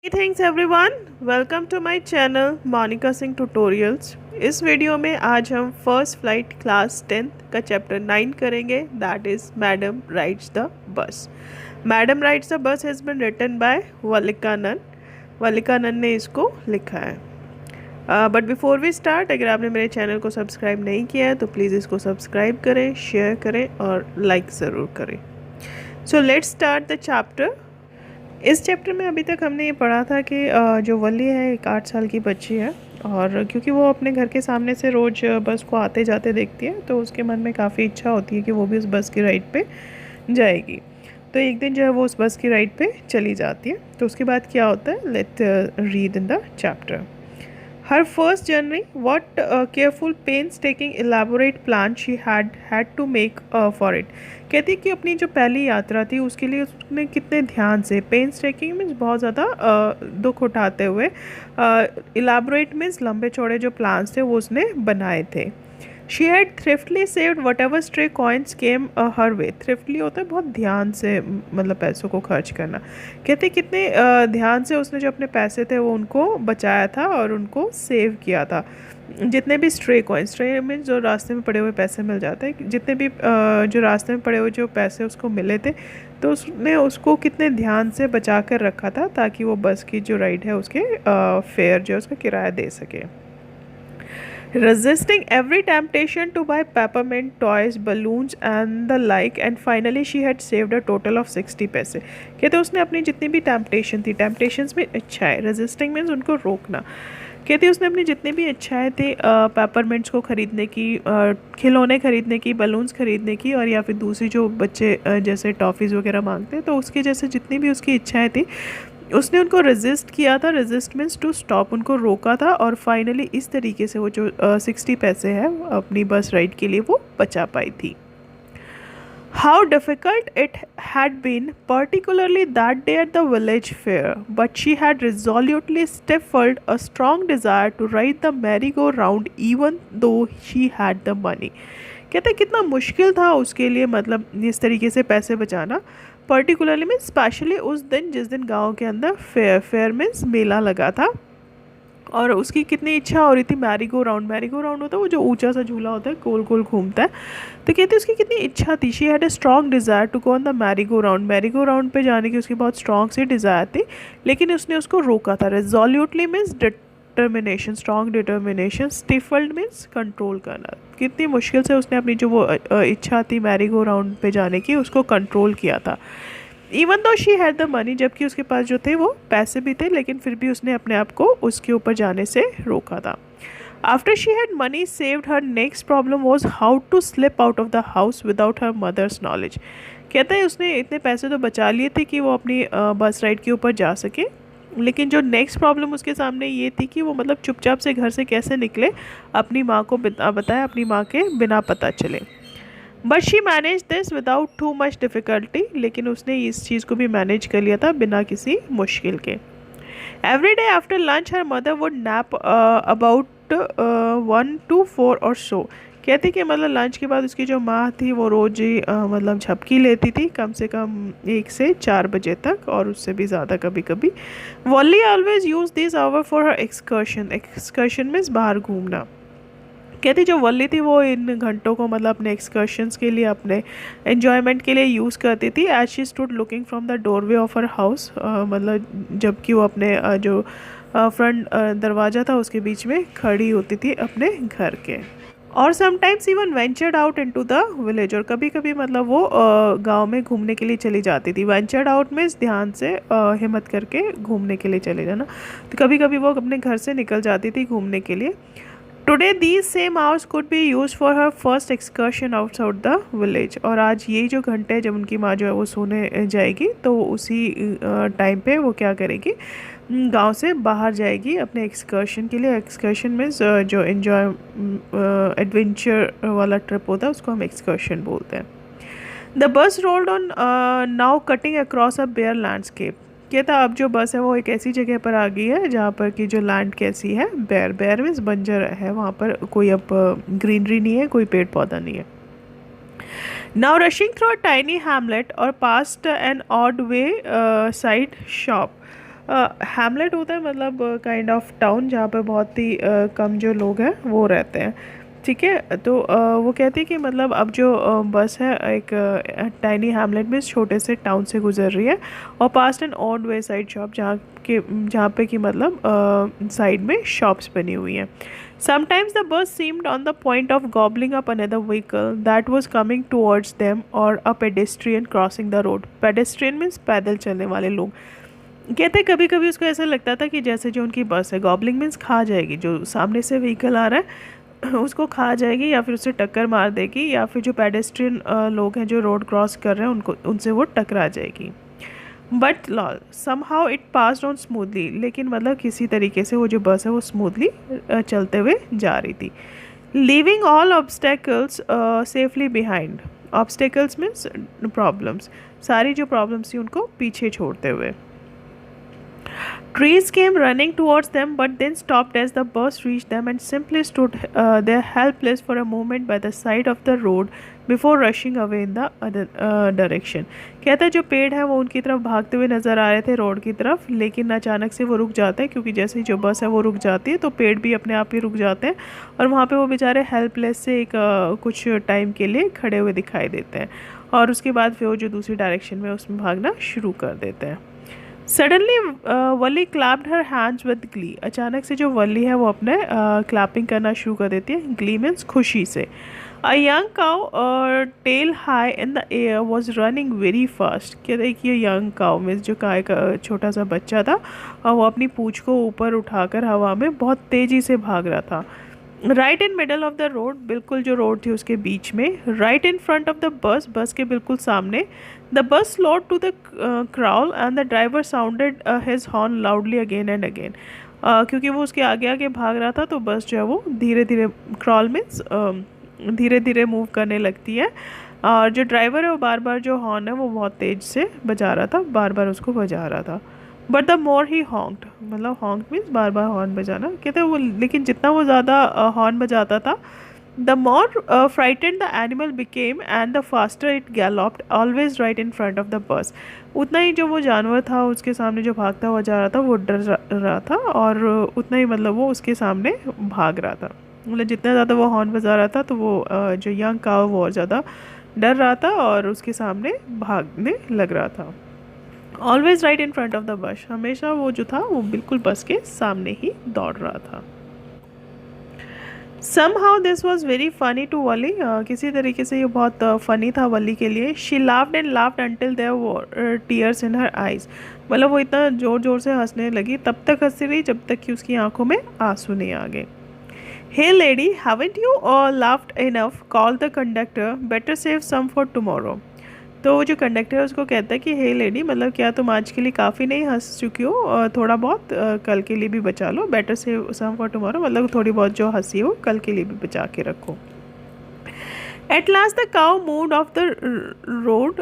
Hey, thanks everyone. Welcome to my channel Monika Singh tutorials. इस video में आज हम फर्स्ट फ्लाइट क्लास 10th का चैप्टर 9 करेंगे, that is madam rides the bus. Madam rides the bus has been written by Vallikkannan. Vallikkannan ने इसको लिखा है। बट बिफोर वी स्टार्ट, अगर आपने मेरे चैनल को सब्सक्राइब नहीं किया है तो प्लीज़ इसको सब्सक्राइब करें, शेयर करें और लाइक ज़रूर करें। So let's start the chapter. इस चैप्टर में अभी तक हमने ये पढ़ा था कि जो वली है एक 8 साल की बच्ची है, और क्योंकि वो अपने घर के सामने से रोज़ बस को आते जाते देखती है तो उसके मन में काफ़ी इच्छा होती है कि वो भी उस बस की राइड पे जाएगी। तो एक दिन जो है वो उस बस की राइड पे चली जाती है। तो उसके बाद क्या होता है, let read in the chapter. Her first journey, what careful, painstaking, elaborate plan she had to make for it. कहती है कि अपनी जो पहली यात्रा थी उसके लिए उसने कितने ध्यान से, पेनस्टेकिंग मीन्स बहुत ज़्यादा दुख उठाते हुए, इलाबोरेट मीन्स लंबे चौड़े जो प्लान्स थे वो उसने बनाए थे। She had thriftily saved whatever stray coins came her way. Thriftily होता है बहुत ध्यान से, मतलब पैसों को खर्च करना। कहते कितने ध्यान से उसने जो अपने पैसे थे वो उनको बचाया था और उनको सेव किया था। जितने भी स्ट्रे कॉइन्स, स्ट्रे मीन्स जो रास्ते में पड़े हुए पैसे मिल जाते हैं, जितने भी जो रास्ते में पड़े हुए जो पैसे उसको मिले थे तो उसने उसको कितने ध्यान से बचा कर रखा था ताकि वो बस की जो राइड है उसके फेयर जो उसका किराया दे सके। Resisting every temptation to buy peppermint toys, balloons and the like, and finally she had saved a total of 60 पैसे। कहते उसने अपनी जितनी भी टेम्पटेशन थी, टेम्पटेशंस में इच्छाएं, रेजिस्टिंग मीन्स उनको रोकना। कहती उसने अपनी जितनी भी इच्छाएं थी, पेपरमिंट्स को ख़रीदने की, खिलौने ख़रीदने की, बलून्स ख़रीदने की, और या फिर दूसरी जो बच्चे जैसे टॉफ़ीज़ वगैरह मांगते हैं तो उसकी जैसे जितनी भी उसकी इच्छाएं थी उसने उनको रेजिस्ट किया था। रेजिस्ट मीन्स टू स्टॉप, उनको रोका था, और फाइनली इस तरीके से वो जो 60 पैसे है अपनी बस राइड के लिए वो बचा पाई थी। How difficult it had been, particularly that day at the village fair, but she had resolutely stifled a strong desire to ride the merry-go-round even though she had the money. कहते कितना मुश्किल था उसके लिए, मतलब इस तरीके से पैसे बचाना। पर्टिकुलरली मीन्स स्पेशली उस दिन जिस दिन गांव के अंदर फेयर मीन्स मेला लगा था, और उसकी कितनी इच्छा हो रही थी Mary go round. Merry go round होता है वो जो ऊंचा सा झूला होता है, गोल गोल घूमता है। तो कहते उसकी कितनी इच्छा थी, she had a strong desire to go on the merry go round. Merry go round पे जाने की उसकी बहुत स्ट्रॉन्ग सी डिज़ायर थी, लेकिन उसने उसको रोका था। Resolutely means determination, strong determination. Stifled means control करना। कितनी मुश्किल से उसने अपनी जो वो इच्छा थी मैरी गो राउंड पे जाने की उसको कंट्रोल किया था। Even though she had the money, जबकि उसके पास जो थे वो पैसे भी थे, लेकिन फिर भी उसने अपने आप को उसके ऊपर जाने से रोका था। After she had money saved, her next problem was how to slip out of the house without her mother's knowledge. कहते हैं उसने इतने पैसे तो बचा लिए थे कि वो अपनी बस राइड के ऊपर जा सके, लेकिन जो नेक्स्ट प्रॉब्लम उसके सामने ये थी कि वो मतलब चुपचाप से घर से कैसे निकले, अपनी माँ को बताया, अपनी माँ के बिना पता चले। But she manage this without too much difficulty, लेकिन उसने इस चीज़ को भी मैनेज कर लिया था बिना किसी मुश्किल के। Every day after lunch her mother would nap about 1 to 4 और सो। कहती कि मतलब लंच के बाद उसकी जो माँ थी वो रोज़ ही मतलब झपकी लेती थी, कम से कम 1 से 4 बजे तक, और उससे भी ज़्यादा कभी कभी। Valli always use this hour for her excursion. Excursion means बाहर घूमना। कहती जो वल्ली थी वो इन घंटों को मतलब अपने एक्सकर्शंस के लिए, अपने एन्जॉयमेंट के लिए यूज़ करती थी। As she stood looking from the doorway of her house, मतलब जबकि वो अपने जो फ्रंट दरवाज़ा था उसके बीच में खड़ी होती थी अपने घर के। और sometimes even ventured out into the village, और कभी कभी मतलब वो गांव में घूमने के लिए चली जाती थी। वेंचर्ड आउट मीन्स ध्यान से हिम्मत करके घूमने के लिए चले जाना। तो कभी कभी वो अपने घर से निकल जाती थी घूमने के लिए। Today these same hours could be used for her first excursion outside the village। और आज यही जो घंटे हैं जब उनकी माँ जो है वो सोने जाएगी तो उसी टाइम पे वो क्या करेगी, गांव से बाहर जाएगी अपने एक्सकर्शन के लिए। एक्सकर्शन मीन्स जो एंजॉय एडवेंचर वाला ट्रिप होता है उसको हम एक्सकर्शन बोलते हैं। The bus rolled on now cutting across a bare landscape. कहता अब जो बस है वो एक ऐसी जगह पर आ गई है जहाँ पर कि जो लैंड कैसी है, बेयर। बेयर मीन्स बंजर है, वहाँ पर कोई अब ग्रीनरी नहीं है, कोई पेड़ पौधा नहीं है। Now rushing through a tiny Hamlet और past and odd way side shop. Hamlet होता है मतलब काइंड ऑफ टाउन जहाँ पे बहुत ही कम जो लोग हैं वो रहते हैं, ठीक है। तो वो कहती है कि मतलब अब जो बस है एक टाइनी हैमलेट में छोटे से टाउन से गुजर रही है और past and odd way side shop जहाँ पे कि मतलब साइड में शॉप्स बनी हुई हैं। Sometimes the bus seemed on the point of gobbling up another vehicle that was coming towards them or a pedestrian crossing the road. Pedestrian means पैदल चलने वाले लोग। कहते कभी कभी उसको ऐसा लगता था कि जैसे जो उनकी बस है, गॉबलिंग मीन्स खा जाएगी, जो सामने से व्हीकल आ रहा है उसको खा जाएगी या फिर उससे टक्कर मार देगी, या फिर जो पेडेस्ट्रियन लोग हैं जो रोड क्रॉस कर रहे हैं उनको उनसे वो टकरा जाएगी। But lol somehow it passed on smoothly, लेकिन मतलब किसी तरीके से वो जो बस है वो स्मूथली चलते हुए जा रही थी। Leaving all obstacles safely behind. Obstacles means problems, सारी जो प्रॉब्लम्स थी उनको पीछे छोड़ते हुए। Trees came running towards them but then stopped as the bus reached them and simply stood there helpless for a moment by the side of the road before rushing away in the other direction. कहता है जो पेड़ है वो उनकी तरफ भागते हुए नज़र आ रहे थे रोड की तरफ, लेकिन अचानक से वो रुक जाते हैं क्योंकि जैसे ही जो बस है वो रुक जाती है तो पेड़ भी अपने आप ही रुक जाते हैं और वहाँ पे वो बेचारे हेल्पलेस से एक कुछ टाइम के लिए खड़े हुए दिखाई देते हैं और उसके बाद फिर वो जो दूसरी डायरेक्शन में उसमें भागना शुरू कर देते हैं। Suddenly Wali clapped her hands with Glee. अचानक से जो वली है वो अपने क्लैपिंग करना शुरू कर देती है। ग्ली मीन्स खुशी से। A young cow tail high in the air was running very fast. क्या देखिए यंग काउ मीन्स जो गाय का छोटा सा बच्चा था और वो अपनी पूँछ को ऊपर उठाकर हवा में बहुत तेज़ी से भाग रहा था। Right in middle of the road, बिल्कुल जो रोड थी उसके बीच में। Right in front of the bus, bus के बिल्कुल सामने। The bus slowed to the crawl and the driver sounded his horn loudly again and again. क्योंकि वो उसके आगे आगे भाग रहा था तो बस जो है वो धीरे धीरे, क्राउल मीन्स धीरे धीरे मूव करने लगती है और जो ड्राइवर है वो बार बार जो हॉर्न है वो बहुत तेज़ से बजा रहा था, बार बार उसको बजा रहा था। बट द मोर ही हॉन्क्ड, मतलब हॉन्क मीन्स बार बार हॉर्न बजाना, कहते हैं वो, लेकिन जितना वो ज़्यादा हॉर्न बजाता था the more frightened the animal became and the faster it galloped always right in front of the bus. उतना ही जो वो जानवर था उसके सामने जो भागता हुआ जा रहा था वो डर रहा था और उतना ही मतलब वो उसके सामने भाग रहा था। मतलब जितना ज़्यादा वो हॉर्न बजा रहा था तो वो जो यंग काऊ वो और ज़्यादा डर रहा था और उसके सामने भागने लग रहा था। Always right in front of the बस, हमेशा वो जो था वो बिल्कुल बस के सामने ही दौड़ रहा था। Somehow this was very funny to वली, किसी तरीके से ये बहुत फ़नी था वली के लिए। She laughed and laughed until there were tears in her eyes। मतलब वो इतना ज़ोर ज़ोर से हंसने लगी, तब तक हंसती रही जब तक कि उसकी आंखों में आंसू नहीं आ गए। Hey lady, haven't you laughed enough? Called the conductor. Better save some for tomorrow। तो वो जो कंडक्टर है उसको कहता है कि हे लेडी, मतलब क्या तुम आज के लिए काफ़ी नहीं हंस चुकी हो, थोड़ा बहुत कल के लिए भी बचा लो। बेटर से सम फॉर टुमारो, मतलब थोड़ी बहुत जो हंसी हो कल के लिए भी बचा के रखो। At last the cow moved of the road.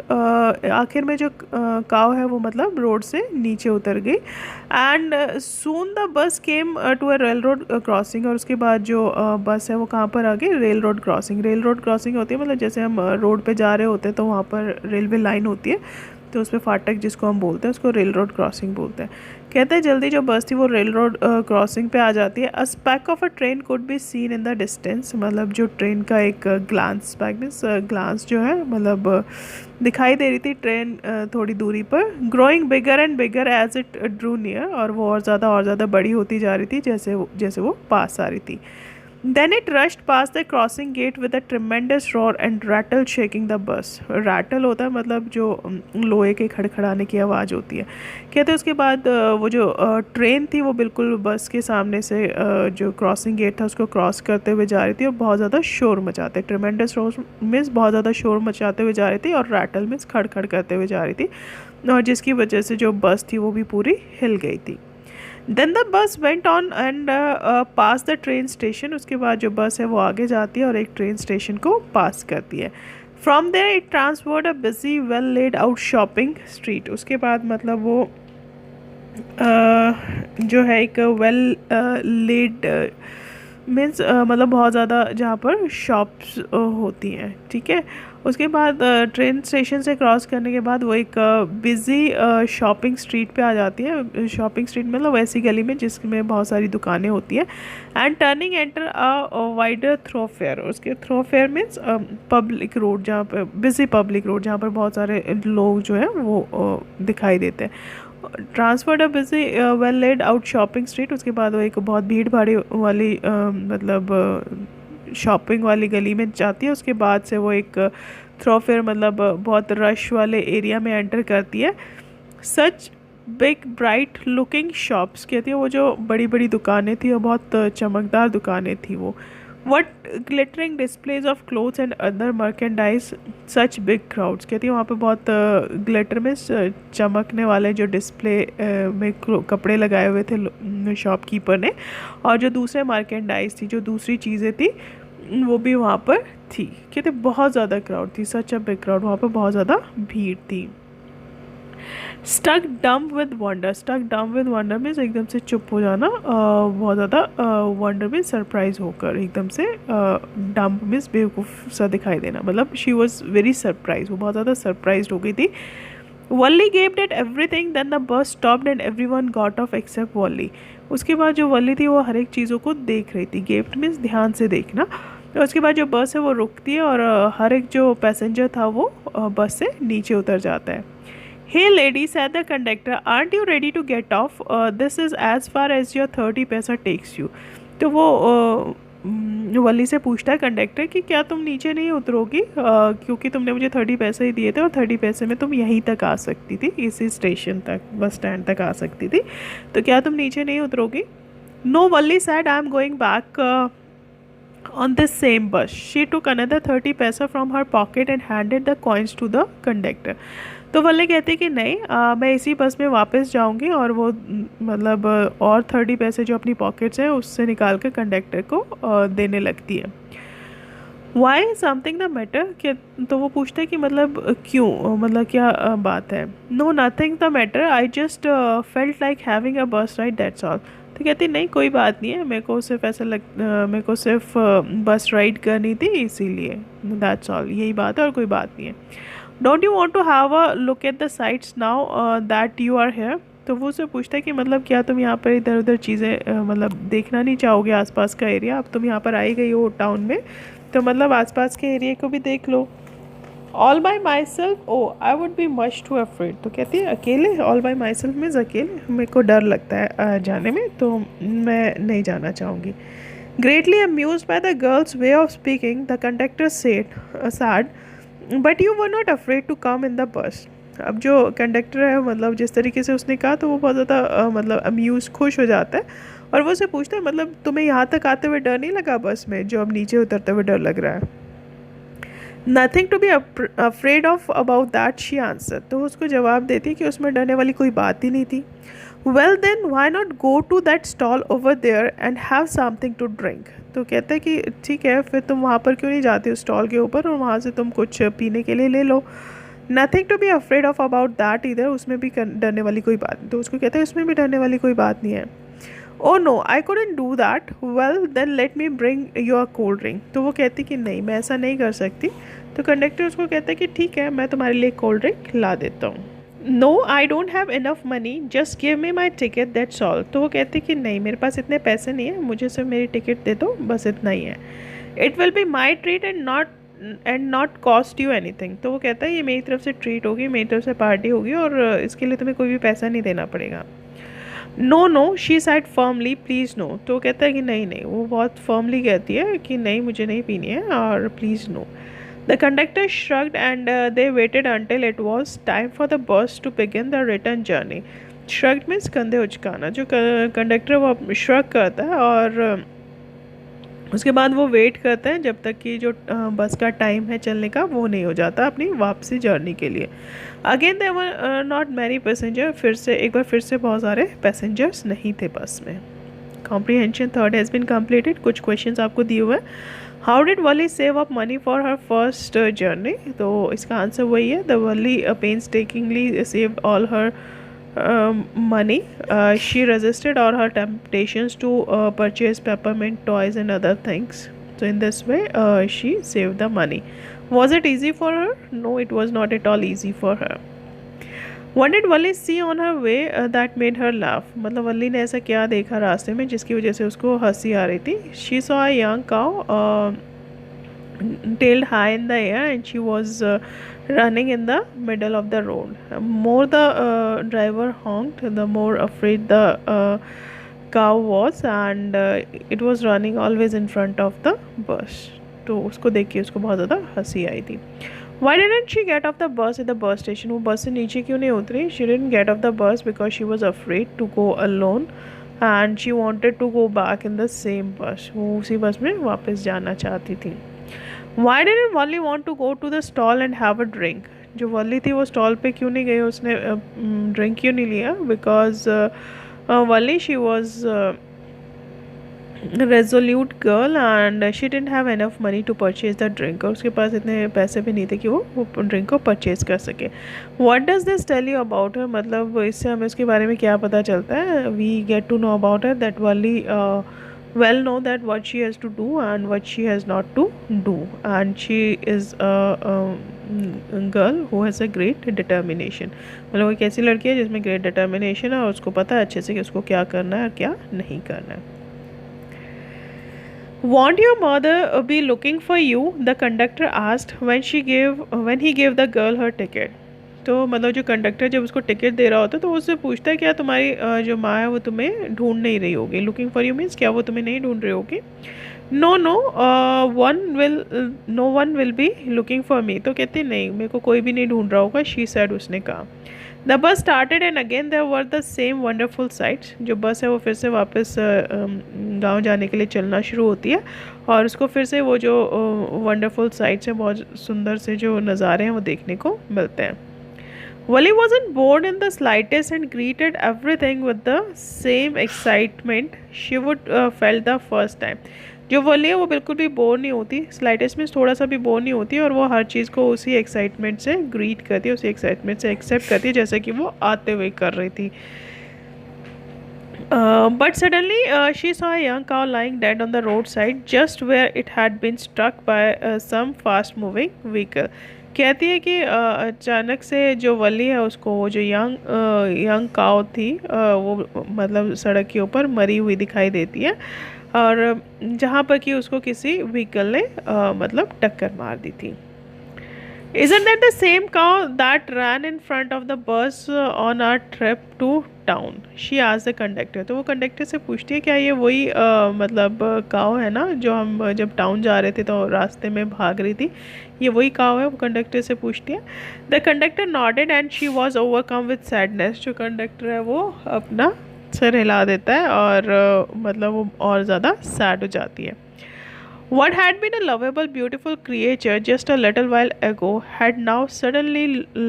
आखिर में जो काउ है वो मतलब रोड से नीचे उतर गई। And soon the bus came to a railroad crossing. और उसके बाद जो बस है वो कहाँ पर आ गई? Rail road crossing. Rail road crossing होती है मतलब जैसे हम रोड पे जा रहे होते हैं तो वहाँ पर रेलवे लाइन होती है तो उस पर फाटक जिसको हम बोलते हैं उसको रेल रोड क्रॉसिंग बोलते हैं। कहते हैं जल्दी जो बस थी वो रेल रोड क्रॉसिंग पे आ जाती है। A speck of a train could be seen in the distance. मतलब जो ट्रेन का एक ग्लांस, स्पैक मीन्स ग्लांस जो है मतलब दिखाई दे रही थी ट्रेन थोड़ी दूरी पर। Growing bigger and bigger as it drew near, और वो और ज़्यादा बड़ी होती जा रही थी जैसे वो पास आ रही थी। Then it rushed past the crossing gate with a tremendous roar and rattle shaking the bus। rattle होता है मतलब जो लोहे के खड़खड़ाने की आवाज़ होती है। कहते हैं उसके बाद वो जो ट्रेन थी वो बिल्कुल बस के सामने से जो क्रॉसिंग गेट था उसको क्रॉस करते हुए जा रही थी और बहुत ज़्यादा शोर मचाते। ट्रेमेंडस रोर मीन्स बहुत ज़्यादा शोर मचाते हुए जा रही थी और रैटल मीन्स खड़खड़ करते हुए जा रही थी और जिसकी वजह से जो बस थी वो भी पूरी हिल गई थी। Then the bus went on and pass the train station. उसके बाद जो बस है वो आगे जाती है और एक ट्रेन स्टेशन को पास करती है। From there it transferred a busy well laid out shopping street. उसके बाद मतलब वो जो है एक वेल लेड मीन्स मतलब बहुत ज़्यादा जहाँ पर शॉप्स होती हैं, ठीक है। उसके बाद ट्रेन स्टेशन से क्रॉस करने के बाद वो एक बिज़ी शॉपिंग स्ट्रीट पे आ जाती है। शॉपिंग स्ट्रीट मतलब वैसी गली में जिसमें बहुत सारी दुकानें होती हैं। And turning enter a wider thoroughfare, उसके थ्रोफेयर मीन्स पब्लिक रोड, जहाँ पर बिज़ी पब्लिक रोड, जहाँ पर बहुत सारे लोग जो है वो दिखाई देते हैं। Transferred a busy well laid out shopping street, उसके बाद वो एक बहुत भीड़ भाड़ी वाली मतलब शॉपिंग वाली गली में जाती है। उसके बाद से वो एक थ्रोफेयर मतलब बहुत रश वाले एरिया में एंटर करती है। Such big bright looking shops, कहती है वो जो बड़ी बड़ी दुकानें थी वो बहुत चमकदार दुकानें थी वो। What glittering displays of clothes and other merchandise such big crowds, कहती है वहाँ पे बहुत ग्लिटर में चमकने वाले जो डिस्प्ले में कपड़े लगाए हुए थे शॉपकीपर ने, और जो दूसरे मर्केंडाइज थी, जो दूसरी चीज़ें थी वो भी वहाँ पर थी। कहते बहुत ज़्यादा क्राउड थी, सच अ बिग क्राउड, वहाँ पर बहुत ज़्यादा भीड़ थी। स्टक डम विद वंडर, स्टक डम विद वंडर मीन्स एकदम से चुप हो जाना, बहुत ज़्यादा वंडर में सरप्राइज होकर एकदम से, डम मीन्स बेवकूफ़ सा दिखाई देना, मतलब शी वॉज वेरी सरप्राइज, वो बहुत ज़्यादा सरप्राइज हो गई थी। Valli gaped at everything, then the bus stopped and everyone got off except Valli. उसके बाद जो वल्ली थी वो हर एक चीज़ों को देख रही थी, गेप्ड मीन्स ध्यान से देखना। तो उसके बाद जो बस है वो रुकती है और हर एक जो पैसेंजर था वो बस से नीचे उतर जाता है। Hey lady, said the conductor, aren't you ready to get off? This is as far as your 30 पैसा takes you. तो वो वली से पूछता है कंडक्टर कि क्या तुम नीचे नहीं उतरोगी, क्योंकि तुमने मुझे 30 पैसे ही दिए थे और 30 पैसे में तुम यहीं तक आ सकती थी, इसी स्टेशन तक, बस स्टैंड तक आ सकती थी, तो क्या तुम नीचे नहीं उतरोगी? No, Valli said, I am going back on this same bus. She took another 30 पैसा from her pocket and handed the coins to the conductor. तो वल्ली कहती कि नहीं, मैं इसी बस में वापस जाऊंगी, और वो मतलब और 30 पैसे जो अपनी पॉकेट्स हैं उससे निकाल कर कंडक्टर को देने लगती है। वाई समथिंग द मैटर, कि तो वो पूछते हैं कि मतलब क्यों, मतलब क्या बात है? No nothing the matter, I just felt like having a bus ride, that's all. तो कहती नहीं कोई बात नहीं है, मेरे को सिर्फ ऐसा मेरे को सिर्फ बस राइड करनी थी इसीलिए, दैट्स ऑल, यही बात है और कोई बात नहीं है। Don't you want to have a look at the sights now that you are here, तो वो उससे पूछता है कि मतलब क्या तुम यहाँ पर इधर उधर चीज़ें मतलब देखना नहीं चाहोगे, आसपास का एरिया, अब तुम यहाँ पर आई गई हो टाउन में, तो मतलब आसपास के एरिया को भी देख लो। All by myself, oh I would be much too afraid, तो कहती है अकेले, all by myself means अकेले, मेरे को डर लगता है जाने में, तो मैं नहीं जाना चाहूँगी। Greatly amuse by the girl's way of speaking, the conductor said said, but you were not afraid to come in the bus. अब जो कंडक्टर है मतलब जिस तरीके से उसने कहा, तो वो बहुत ज़्यादा मतलब अम्यूज़, खुश हो जाता है, और वो उसे पूछता है मतलब तुम्हें यहाँ तक आते हुए डर नहीं लगा बस में, जो अब नीचे उतरते हुए डर लग रहा है? Nothing to be afraid of about that, she answer, तो उसको जवाब देती है कि उसमें डरने वाली कोई बात ही नहीं थी। Well then why not go to that stall over there and have something to drink, तो कहते हैं कि ठीक है फिर तुम वहाँ पर क्यों नहीं जाते उस स्टॉल के ऊपर, और वहाँ से तुम कुछ पीने के लिए ले लो। Nothing to be afraid of about that इधर, उसमें भी डरने वाली कोई बात नहीं, तो उसको कहते हैं उसमें भी डरने वाली कोई बात नहीं है। Oh no, I couldn't do that, well then let me bring your cold drink, तो वो कहती कि नहीं मैं ऐसा नहीं कर सकती, तो कंडक्टर उसको कहता है कि ठीक है मैं तुम्हारे लिए कोल्ड ड्रिंक ला देता हूँ। No I don't have enough money, just give me my ticket, that's all, तो वो कहती कि नहीं मेरे पास इतने पैसे नहीं है, मुझे सिर्फ मेरी टिकट दे दो, बस इतना ही है। It will be my treat and not cost you anything, तो वो कहता है ये मेरी तरफ से ट्रीट होगी, मेरी तरफ से पार्टी होगी, और इसके लिए तुम्हें कोई भी पैसा नहीं देना पड़ेगा। No no, she said firmly, please no, तो वो कहता है कि नहीं नहीं, वो बहुत फर्मली कहती है कि नहीं मुझे नहीं पीनी है और please no. The conductor shrugged and they waited until it was time for the bus to begin the return journey. Shrugged means कंधे उचकाना, जो कंडक्टर वो shrug करता है, और उसके बाद वो वेट करता है जब तक कि जो बस का टाइम है चलने का वो नहीं हो जाता अपनी वापसी जर्नी के लिए। Again there were not many passenger, एक बार फिर से बहुत सारे पैसेंजर्स नहीं थे बस में। Comprehension third has been completed, कुछ क्वेश्चंस आपको दिए हुए हैं। How did Valli save up money for her first journey, तो इसका आंसर वही है, the Valli painstakingly saved all her money. She resisted all her temptations to purchase peppermint toys and other things. So in this way, she saved the money. Was it easy for her? No, it was not at all easy for her. What did Wally see on her way that made her laugh? मतलब वल्ली ने ऐसा क्या देखा रास्ते में जिसकी वजह से उसको हंसी आ रही थी? She saw a young cow tailed high in the air, and she was running in the middle of the road. More the driver honked, the more afraid the cow was, and it was running always in front of the bus. तो उसको देख के उसको बहुत ज़्यादा हंसी आई थी. Why didn't she get off the bus at the bus station? वो बस से नीचे क्यों नहीं उतरी? She didn't get off the bus because she was afraid to go alone, and she wanted to go back in the same bus. वो उसी बस में वापस जाना चाहती थी. Why didn't Wally want to go to the stall and have a drink? जो volley थी वो स्टॉल पे क्यों नहीं गई, उसने ड्रिंक क्यों नहीं लिया? Because Valli she was resolute girl and she didn't have enough money to purchase the drink, और उसके पास इतने पैसे भी नहीं थे कि वो ड्रिंक को परचेज कर सके. What does this tell you about her? मतलब इससे हमें उसके बारे में क्या पता चलता है? We get to know about her that Valli well know that what she has to do and what she has not to do, and she is a girl who has a great determination. मतलब वो एक ऐसी लड़की है जिसमें great determination है और उसको पता है अच्छे से कि उसको क्या करना है और क्या नहीं करना है. Won't your mother be looking for you? The conductor asked when he gave the girl her ticket. तो मतलब जो कंडक्टर जब उसको टिकट दे रहा होता है तो उससे पूछता है क्या तुम्हारी जो माँ है वो तुम्हें ढूंढ नहीं रही होगी? लुकिंग फॉर यू मीन्स क्या वो तुम्हें नहीं ढूंढ रही होगी? No one will be looking for me. तो कहती नहीं, मेरे को कोई भी नहीं ढूंढ रहा होगा. शी सैड, उसने कहा. The bus started and again there were the same wonderful sights. जो बस है वो फिर से वापस गांव जाने के लिए चलना शुरू होती है और उसको फिर से वो जो वंडरफुल साइट्स हैं, बहुत सुंदर से जो नज़ारे हैं वो देखने को मिलते हैं. Wally wasn't bored in the slightest and greeted everything with the same excitement she would felt the first time. जो वॉली है वो बिल्कुल भी बोर नहीं होती, स्लाइटेस्ट में थोड़ा सा भी बोर नहीं होती, और वो हर चीज़ को उसी एक्साइटमेंट से ग्रीट करती है, उसी एक्साइटमेंट से एक्सेप्ट करती है जैसा कि वो आते हुए कर रही थी. But suddenly she saw a young cow lying dead on the roadside just where it had been struck by some fast moving vehicle. कहती है कि अचानक से जो वली है उसको वो जो यंग काव थी वो मतलब सड़क के ऊपर मरी हुई दिखाई देती है, और जहाँ पर कि उसको किसी व्हीकल ने मतलब टक्कर मार दी थी. Isn't that the same cow that ran in front of the bus on our trip to town? She asked the conductor. तो वो कंडक्टर से पूछती है क्या ये वही मतलब काव है ना जो हम जब टाउन जा रहे थे तो रास्ते में भाग रही थी, ये वही काव है? वो कंडक्टर से पूछती है. The conductor nodded and she was overcome with sadness. जो कंडक्टर है वो अपना सर हिला देता है और मतलब वो और ज़्यादा सैड हो जाती है. What had been a lovable, beautiful creature just a little while ago had now suddenly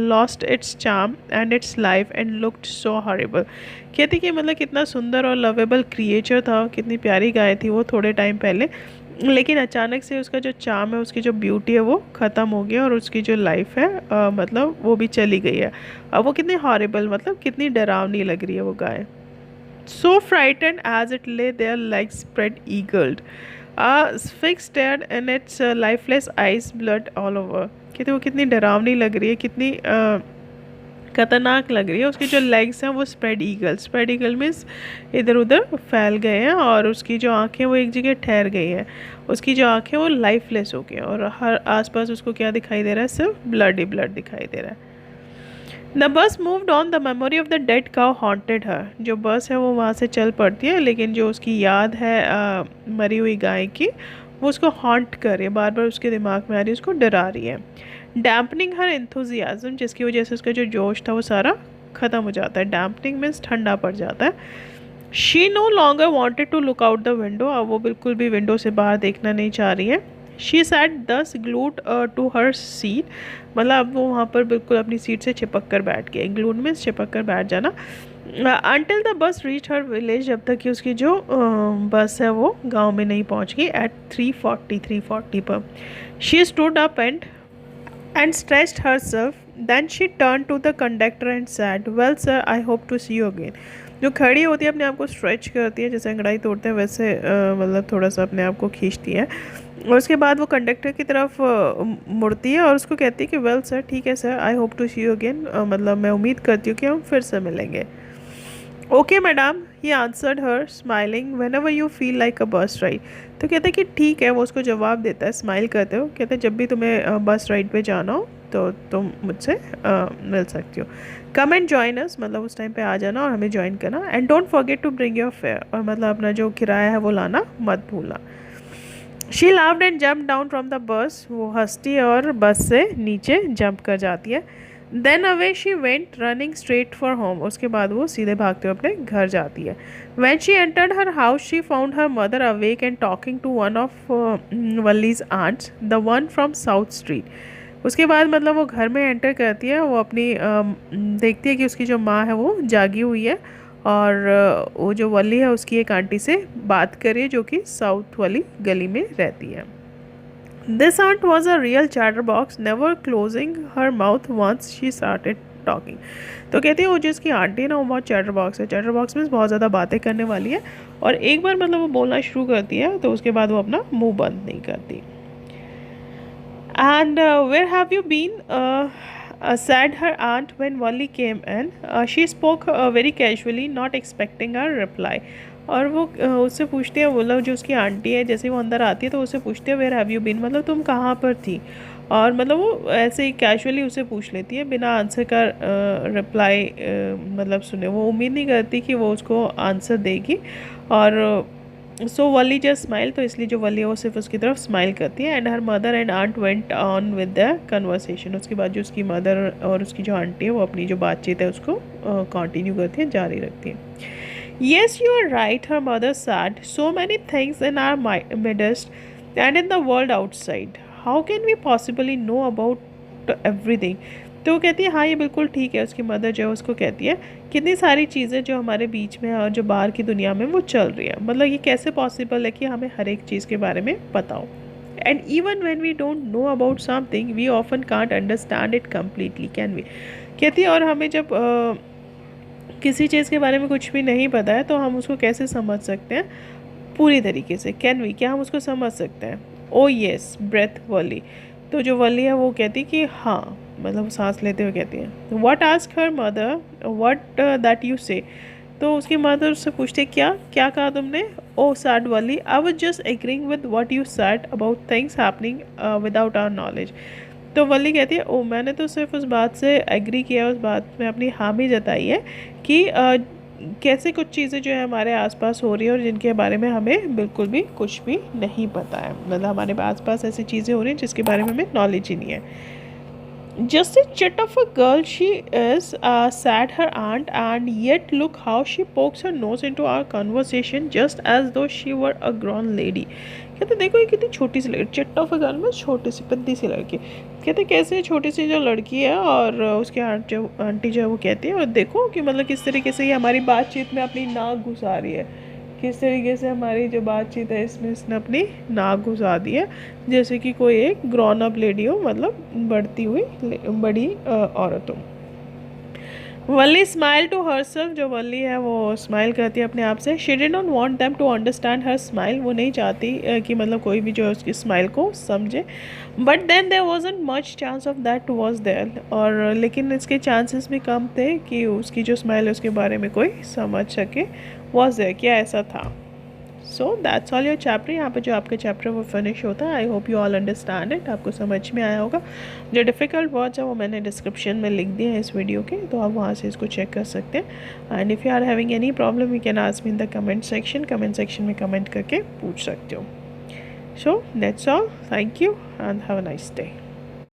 lost its charm and its life and looked so horrible. कहती कि मतलब कितना सुंदर और लवेबल क्रिएचर था, कितनी प्यारी गाय थी वो थोड़े टाइम पहले, लेकिन अचानक से उसका जो चार्म है, उसकी जो ब्यूटी है वो ख़त्म हो गया और उसकी जो लाइफ है मतलब वो भी चली गई है. अब वो कितनी हॉरिबल, मतलब कितनी डरावनी लग रही है वो गाय. So frightened as it lay there, legs spread eagled. Sphinx stared in its lifeless eyes, blood all over. कहते वो कितनी डरावनी लग रही है, कितनी खतरनाक लग रही है. उसकी जो लेग्स हैं वो स्प्रेड ईगल मीन्स इधर उधर फैल गए हैं, और उसकी जो आंखें वो एक जगह ठहर गई हैं. उसकी जो आंखें वो लाइफलेस हो गई हैं और हर आसपास उसको क्या दिखाई दे रहा है? सिर्फ ब्लड ही ब्लड दिखाई दे रहा है. The bus moved on. The memory of the dead cow haunted her. जो बस है वो वहाँ से चल पड़ती है, लेकिन जो उसकी याद है मरी हुई गाय की वो उसको हॉन्ट कर रही है, बार बार उसके दिमाग में आ रही है, उसको डरा रही है. डैम्पनिंग हर एंथुजियाज्म, जिसकी वजह से उसका जो जोश था वो सारा ख़त्म हो जाता है. डैम्पनिंग मीन्स ठंडा पड़ जाता है. She no longer wanted to look out the window. अब वो बिल्कुल भी विंडो से बाहर देखना नहीं चाह रही है. शी सैट दस ग्लूड टू हर सीट. मतलब अब वो वहाँ पर बिल्कुल अपनी सीट से चिपक कर बैठ गई. ग्लूड में चिपक कर बैठ जाना. Until the bus reach her village, जब तक कि उसकी जो बस है वो गांव में नहीं पहुँच गई. एट 3:40 पर she stood up and stretched herself then she turn to the conductor and said, well sir I hope to see you again. जो खड़ी होती है अपने आप को स्ट्रेच करती है, जैसे अंगड़ाई तोड़ते हैं वैसे मतलब थोड़ा सा अपने आप को खींचती है, और उसके बाद वो कंडक्टर की तरफ मुड़ती है और उसको कहती है कि वेल सर ठीक है sir, I hope to see you again, मतलब मैं उम्मीद करती हूँ कि हम फिर से मिलेंगे। Okay madam, he answered her smiling, when ever you feel like a bus ride. तो कहते हैं कि ठीक है, वो उसको जवाब देता है स्माइल करते हो, कहते हैं जब भी तुम्हें बस राइड पे जाना हो तो तुम मुझसे मिल सकती हो। कम एंड जॉइन अस, मतलब उस टाइम पे आ जाना और हमें ज्वाइन करना, and don't forget to bring your fare, और मतलब अपना जो किराया है वो लाना मत भूलना। She लाव्ड and jump down from the bus, वो हंसती है और बस से नीचे जंप कर जाती है। Then away she went running straight for home, उसके बाद वो सीधे भागते हुए अपने घर जाती है। When she entered her house she found her mother awake and talking to one of Valli's aunts, the one from south street. उसके बाद मतलब वो घर में एंटर करती है, वो अपनी देखती है कि उसकी जो माँ है वो जागी हुई है, और वो जो वली है उसकी एक आंटी से बात करिए जो कि साउथ वाली गली में रहती है। This aunt was a real chatterbox, never closing her mouth once she started talking. तो कहती है वो जो इसकी आंटी है ना, वो बहुत चैटर बॉक्स है। चैटर बॉक्स में बहुत ज़्यादा बातें करने वाली है, और एक बार मतलब वो बोलना शुरू करती है तो उसके बाद वो अपना मुंह बंद नहीं करती। And where have you been? Said her aunt when Wally came in. She spoke very casually, not expecting a reply. और वो उससे पूछती है, वो लोग जो उसकी आंटी है, जैसे वो अंदर आती है तो उससे पूछती है वेयर हैव यू बीन, मतलब तुम कहाँ पर थी। और मतलब वो ऐसे ही कैजुअली उसे पूछ लेती है बिना आंसर का रिप्लाई मतलब सुने। वो उम्मीद नहीं करती कि वो उसको आंसर देगी, और सो वली जस्ट स्माइल, तो इसलिए जो वली है वो सिर्फ उसकी तरफ स्माइल करती है। And her mother and aunt went on with the conversation, उसके बाद जो उसकी मदर और उसकी जो आंटी है वो अपनी जो बातचीत है उसको कंटिन्यू करती है, जारी रखती है। Yes you are right, her mother said, so many things in our midst and in the world outside, how can we possibly know about everything. तो वो कहती है हाँ ये बिल्कुल ठीक है, उसकी मदर जो है उसको कहती है कितनी सारी चीज़ें जो हमारे बीच में और जो बाहर की दुनिया में वो चल रही है, मतलब ये कैसे पॉसिबल है कि हमें हर एक चीज़ के बारे में पता हो। And even when we don't know about something we often can't understand it completely, can we. कहती है और हमें जब किसी चीज़ के बारे में कुछ भी नहीं पता है तो हम उसको कैसे समझ सकते हैं पूरी तरीके से, कैन वी, क्या हम उसको समझ सकते हैं। ओ येस ब्रेथ वली, तो जो वली है वो कहती कि हाँ, मतलब सांस लेते हुए कहती है। What ask her mother what that you से, तो उसकी मदर उससे पूछते क्या क्या कहा तुमने। Oh said Valli, I was just agreeing with what you said about things happening without our knowledge. तो वली कहती है ओ मैंने तो सिर्फ उस बात से एग्री किया, उस बात में अपनी हामी जताई है कि कैसे कुछ चीज़ें जो है हमारे आसपास हो रही है और जिनके बारे में हमें बिल्कुल भी कुछ भी नहीं पता है, मतलब हमारे आसपास ऐसी चीज़ें हो रही हैं जिसके बारे में हमें नॉलेज ही नहीं है। Just a chit of a girl she is, said her aunt, and yet look how she pokes her nose into our conversation just as though she were a grown lady. कहते देखो ये कितनी छोटी सी लड़की, chit of a girl में छोटी सी पतली सी लड़की। कहते कैसे छोटी सी जो लड़की है और उसकी आंटी जो है वो कहती है और देखो कि मतलब किस तरीके से ये हमारी बातचीत में अपनी नाक घुसा रही है, किस तरीके से हमारी जो बातचीत है इसमें इसने अपनी नाक घुसा दी है, जैसे कि कोई एक ग्रॉन अप लेडी हो, मतलब बढ़ती हुई बड़ी औरत हो। वली स्माइल टू हरसेल्फ, जो वली है वो स्माइल करती है अपने आप से। She did not want them to understand her smile, वो नहीं चाहती कि मतलब कोई भी जो है उसकी स्माइल को समझे। But then there wasn't much chance of that was there, और लेकिन इसके चांसेस भी कम थे कि उसकी जो स्माइल है उसके बारे में कोई समझ सके। वाज देयर, क्या ऐसा था। सो दैट्स ऑल योर चैप्टर, यहाँ पे जो आपका चैप्टर वो फिनिश होता है। I hope you all understand it, आपको समझ में आया होगा। जो डिफ़िकल्ट वर्ड्स है वो मैंने डिस्क्रिप्शन में लिख दिए हैं इस वीडियो के, तो आप वहाँ से इसको चेक कर सकते हैं। And if you are having any problem you can ask me in the comment section में कमेंट करके पूछ सकते हो। So that's all, thank you and have a nice day.